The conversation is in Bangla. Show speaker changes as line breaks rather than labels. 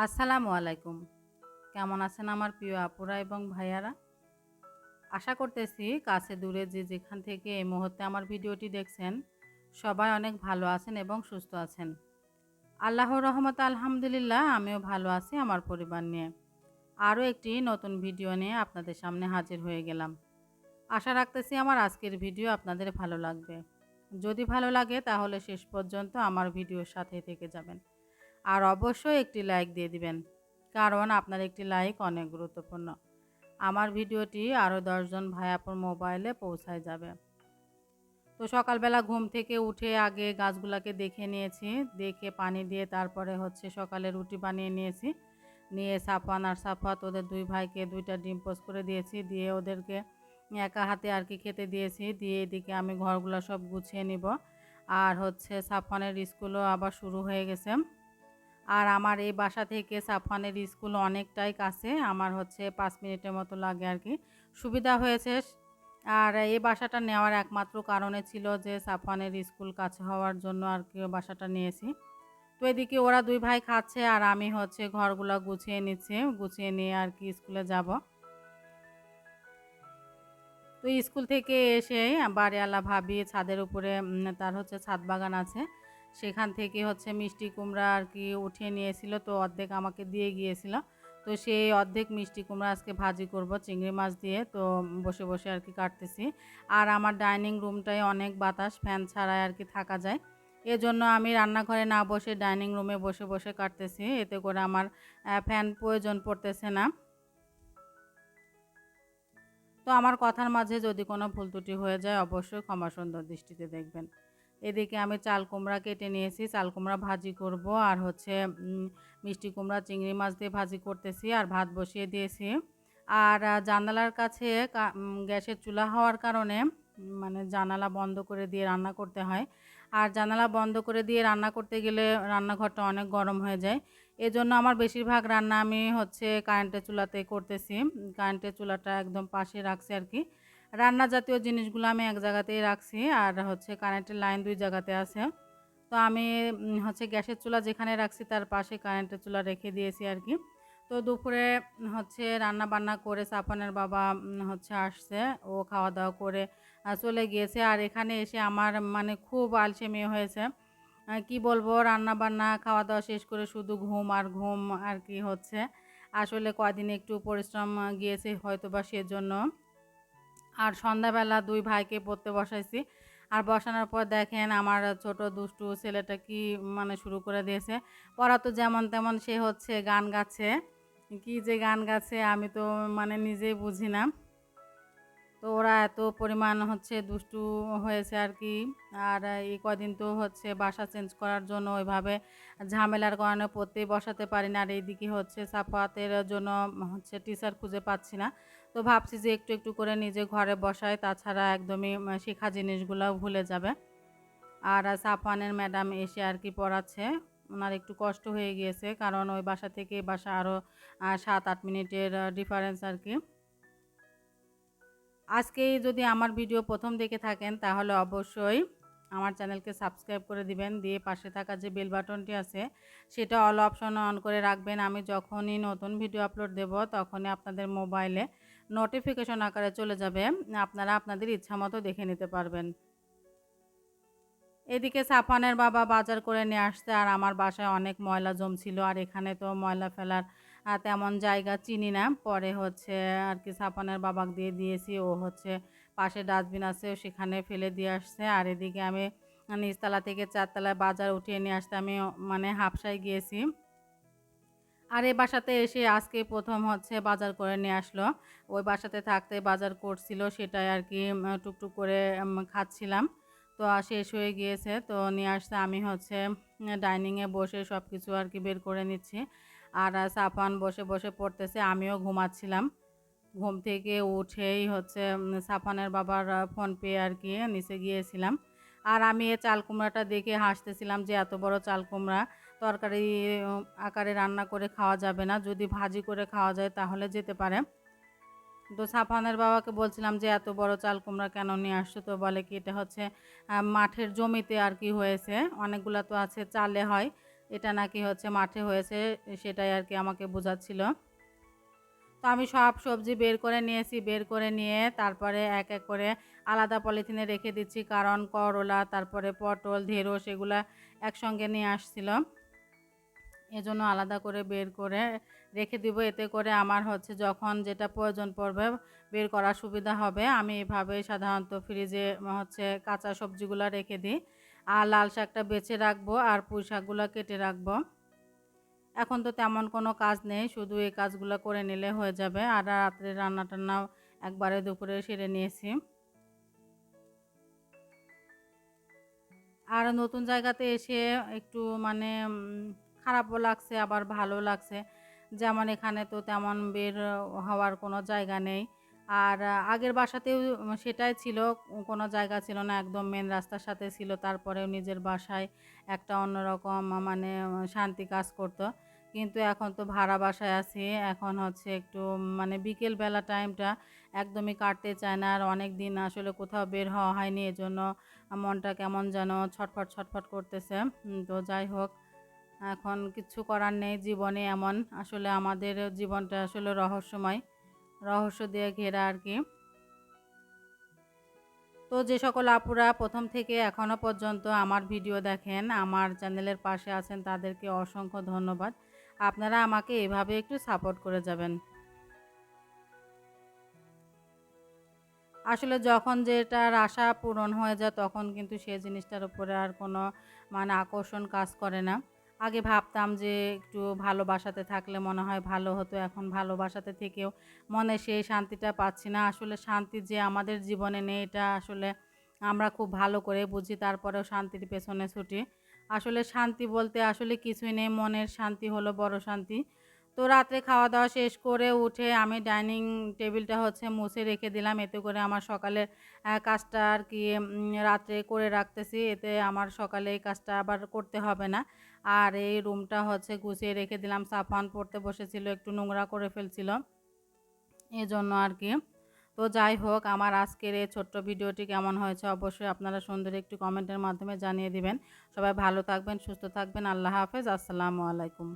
আসসালামু আলাইকুম। কেমন আছেন আমার প্রিয় আপুরা এবং ভাইয়ারা? আশা করতেছি কাছে দূরে যে যেখান থেকে এই মুহূর্তে আমার ভিডিওটি দেখছেন সবাই অনেক ভালো আছেন এবং সুস্থ আছেন। আল্লাহর রহমতে আলহামদুলিল্লাহ আমিও ভালো আছি আমার পরিবার নিয়ে। আরও একটি নতুন ভিডিও নিয়ে আপনাদের সামনে হাজির হয়ে গেলাম। আশা রাখতেছি আমার আজকের ভিডিও আপনাদের ভালো লাগবে। যদি ভালো লাগে তাহলে শেষ পর্যন্ত আমার ভিডিওর সাথেই থেকে যাবেন। আর অবশ্যই একটি লাইক দিয়ে দিবেন, কারণ আপনার একটি লাইক অনেক গুরুত্বপূর্ণ। আমার ভিডিওটি আরও 10 জন ভাইয়াপুর মোবাইলে পৌঁছায় যাবে। তো সকালবেলা ঘুম থেকে উঠে আগে গাছগুলাকে দেখে নিয়েছি, দেখে পানি দিয়ে তারপরে সকালে রুটি বানিয়ে নিয়েছি। নিয়ে সাফওয়ান আর সাফাত ওদের দুই ভাইকে 2টা ডিম পোস্ট করে দিয়েছি, দিয়ে ওদেরকে একা হাতে আর কি খেতে দিয়েছি। দিয়ে এদিকে আমি ঘরগুলো সব গুছিয়ে নিব। আর সাফওয়ানের স্কুলও আবার শুরু হয়ে গেছে। আর আমার এই বাসা থেকে সাফওয়ানের স্কুল অনেকটাই কাছে, আমার 5 মিনিটের মতো লাগে আর কি। সুবিধা হয়েছে। আর এই বাসাটা নেওয়ার একমাত্র কারণে ছিল যে সাফওয়ানের স্কুল কাছে হওয়ার জন্য আর কি বাসাটা নিয়েছি। তো এদিকে ওরা দুই ভাই খাচ্ছে আর আমি ঘরগুলো গুছিয়ে নিচ্ছি, গুছিয়ে নিয়ে আর কি স্কুলে যাব। তো স্কুল থেকে এসে বাড়িওয়ালা ভাবি ছাদের উপরে তার ছাদ বাগান আছে, সেখান থেকে মিষ্টি কুমড়া আর কি উঠিয়ে নিয়েছিল, তো অর্ধেক আমাকে দিয়ে গিয়েছিল। তো সেই অর্ধেক মিষ্টি কুমড়া আজকে ভাজি করব চিংড়ি মাছ দিয়ে। তো বসে বসে আর কি কাটতেছি। আর আমার ডাইনিং রুমটায় অনেক বাতাস, ফ্যান ছাড়াই আর কি থাকা যায়। এজন্য আমি রান্নাঘরে না বসে ডাইনিং রুমে বসে বসে কাটতেছি, এতে করে আমার ফ্যান প্রয়োজন পড়তেছে না। তো আমার কথার মাঝে যদি কোনো ভুল ত্রুটি হয়ে যায় অবশ্যই ক্ষমা সুন্দর দৃষ্টিতে দেখবেন। এদিকে আমি চাল কুমড়া কেটে নিয়েছি, চাল কুমড়া ভাজি করব। আর মিষ্টি কুমড়া চিংড়ি মাছ দিয়ে ভাজি করতেছি আর ভাত বসিয়ে দিয়েছি। আর জানালার কাছে গ্যাসের চুলা হওয়ার কারণে মানে জানালা বন্ধ করে দিয়ে রান্না করতে হয়। আর জানালা বন্ধ করে দিয়ে রান্না করতে গেলে রান্নাঘরটা অনেক গরম হয়ে যায়। এজন্য আমার বেশিরভাগ রান্না আমি কারেন্টের চুলাতে করতেছি। কারেন্টের চুলাটা একদম পাশে রাখছি আর কি। রান্না জাতীয় জিনিসগুলো আমি এক জায়গাতেই রাখছি, আর কারেন্টের লাইন 2 জায়গাতে আছে। তো আমি গ্যাসের চুলা যেখানে রাখছি তার পাশে কারেন্টের চুলা রেখে দিয়েছি আর কি। তো দুপুরে রান্না বান্না করে সাফওয়ানের বাবা আসছে, ও খাওয়া দাওয়া করে চলে গিয়েছে। আর এখানে এসে আমার মানে খুব আলসেমি হয়েছে। কি বলবো, রান্না বান্না খাওয়া দাওয়া শেষ করে শুধু ঘুম আর ঘুম আর কি আসলে কয়দিন একটু পরিশ্রম গিয়েছে হয়তোবা সেজন্য। আর সন্ধ্যাবেলা দুই ভাইকে পড়তে বসাইছি। আর বসানোর পর দেখেন আমার ছোট দুষ্টু ছেলেটা কি মানে শুরু করে দিয়েছে। পড়া তো যেমন তেমন, সে গান গাচ্ছে। কি যে গান গাচ্ছে আমি তো মানে নিজেই বুঝি না। তো ওরা এত পরিমাণ দুষ্টু হয়েছে আর কি। আর এই কদিন তো বাসা চেঞ্জ করার জন্য ওইভাবে ঝামেলার কারণে পড়তেই বসাতে পারি না। আর এইদিকে সাফাতের জন্য টিচার খুঁজে পাচ্ছি না। তো ভাবছি যে একটু একটু করে নিজে ঘরে বসাই, তাছাড়া একদমই শেখা জিনিসগুলো ভুলে যাবে। আর সাফওয়ানের ম্যাডাম এসে আর কি পড়াচ্ছে। ওনার একটু কষ্ট হয়ে গিয়েছে, কারণ ওই বাসা থেকে এই বাসা আরও 7-8 মিনিটের ডিফারেন্স আর কি। আজকে যদি আমার ভিডিও প্রথম দেখে থাকেন তাহলে অবশ্যই আমার চ্যানেলকে সাবস্ক্রাইব করে দিবেন, দিয়ে পাশে থাকা যে বেল বাটনটি আছে সেটা অল অপশন অন করে রাখবেন। আমি যখনই নতুন ভিডিও আপলোড দেব তখনই আপনাদের মোবাইলে নোটিফিকেশন আকারে চলে যাবে, আপনারা আপনাদের ইচ্ছা মতো দেখে নিতে পারবেন। এদিকে সাফওয়ানের বাবা বাজার করে নিয়ে আসছে, আর আমার বাসায় অনেক ময়লা জমছিল। আর এখানে তো ময়লা ফেলার তেমন জায়গা চিনি না। পরে আর কি সাফওয়ানের বাবাকে দিয়ে দিয়েছি, ও পাশে ডাস্টবিন আছে সেখানে ফেলে দিয়ে আসছে। আর এদিকে আমি নিচতলা থেকে 4 তলায় বাজার উঠিয়ে নিয়ে আসতে আমি মানে হাফসায় গিয়েছি। আর এই বাসাতে এসে আজকে প্রথম বাজার করে নিয়ে আসলো। ওই বাসাতে থাকতে বাজার করছিল, সেটাই আর কি টুকটুক করে খাচ্ছিলাম। তো শেষ হয়ে গিয়েছে, তো নিয়ে আসতে আমি ডাইনিংয়ে বসে সব কিছু আর কি বের করে নিচ্ছি। আর সাফওয়ান বসে বসে পড়তেছে, আমিও ঘুমাচ্ছিলাম। ঘুম থেকে উঠেই সাফওয়ানের বাবার ফোন পেয়ে আর কি নিচে গিয়েছিলাম। আর আমি এই চাল কুমড়াটা দেখে হাসতেছিলাম যে এত বড় চাল কুমড়া তরকারি আকারে রান্না করে খাওয়া যাবে না, যদি ভাজি করে খাওয়া যায় তাহলে যেতে পারে। তো সাফানের বাবাকে বলছিলাম যে এত বড় চাল কুমড়া কেন নিয়ে আসছো? তো বলে কি এটা হচ্ছে মাঠের জমিতে আর কি হয়েছে, অনেকগুলা তো আছে চালে হয়, এটা নাকি হচ্ছে মাঠে হয়েছে, সেটাই আর কি আমাকে বোঝাচ্ছিল। তো আমি সব সবজি বের করে নিয়েছি, বের করে নিয়ে তারপরে এক এক করে আলাদা পলিথিনে রেখে দিচ্ছি, কারণ করলা তারপরে পটল ঢেঁড়স এগুলা একসঙ্গে নিয়ে আসছিল, এজন্য আলাদা করে বের করে রেখে দিব। এতে করে আমার হচ্ছে যখন যেটা প্রয়োজন পড়বে বের করার সুবিধা হবে। আমি এভাবে সাধারণত ফ্রিজে হচ্ছে কাঁচা সবজিগুলো রেখে দিই, আর লাল শাকটা বেছে রাখবো আর পুঁই শাকগুলো কেটে রাখবো। এখন তো তেমন কোনো কাজ নেই, শুধু এই কাজগুলো করে নিলে হয়ে যাবে। আর রাত্রে রান্না টান্নাও একবারে দুপুরে সেরে নিয়েছি। আর নতুন জায়গাতে এসে একটু মানে খারাপও লাগছে আবার ভালো লাগছে। যেমন এখানে তো তেমন বের হওয়ার কোনো জায়গা নেই। আর আগের বাসাতেও সেটাই ছিল, কোনো জায়গা ছিল না, একদম মেন রাস্তার সাথে ছিল। তারপরেও নিজের বাসায় একটা অন্যরকম মানে শান্তি কাজ করত। কিন্তু এখন তো ভাড়া বাসায় আছি। এখন হচ্ছে একটু মানে বিকেল বেলা টাইমটা একদমই কাটতে চায় না। আর অনেক দিন আসলে কোথাও বের হওয়া হয়নি, এজন্য মনটা কেমন যেন ছটফট ছটফট করতেছে। তো যাই হোক, এখন কিচ্ছু করার নেই, জীবনে এমন। আসলে আমাদের জীবনটা আসলে রহস্যময়, রহস্য দিয়ে ঘেরা আর কি। তো যে সকল আপুরা প্রথম থেকে এখনও পর্যন্ত আমার ভিডিও দেখেন, আমার চ্যানেলের পাশে আছেন, তাদেরকে অসংখ্য ধন্যবাদ। আপনারা আমাকে এভাবে একটু সাপোর্ট করে যাবেন। আসলে যখন যেটার আশা পূরণ হয়ে যায় তখন কিন্তু সে জিনিসটার উপরে আর কোনো মানে আকর্ষণ কাজ করে না। আগে ভাবতাম যে একটু ভালোবাসাতে থাকলে মনে হয় ভালো হতো, এখন ভালোবাসাতে থেকেও মনে সেই শান্তিটা পাচ্ছি না। আসলে শান্তি যে আমাদের জীবনে নেই এটা আসলে আমরা খুব ভালো করে বুঝি, তারপরেও শান্তির পেছনে ছুটি। আসলে শান্তি বলতে আসলে কিছুই নেই, মনের শান্তি হলো বড় শান্তি। তো রাত্রে খাওয়া দাওয়া শেষ করে উঠে আমি ডাইনিং টেবিলটা হচ্ছে মুছে রেখে দিলাম, এতে করে আমার সকালের কাজটা আর কি রাত্রে করে রাখতেছি, এতে আমার সকালে এই কাজটা আবার করতে হবে না। আর এই রুমটা হচ্ছে গুছিয়ে রেখে দিলাম, সাফান পড়তে বসেছিল একটু নোংরা করে ফেলছিল, এজন্য আর কি। তো যাই হোক, আমার আজকের এই ছোট্ট ভিডিওটি কেমন হয়েছে অবশ্যই আপনারা সুন্দর একটু কমেন্টের মাধ্যমে জানিয়ে দিবেন। সবাই ভালো থাকবেন, সুস্থ থাকবেন। আল্লাহ হাফেজ, আসসালামু আলাইকুম।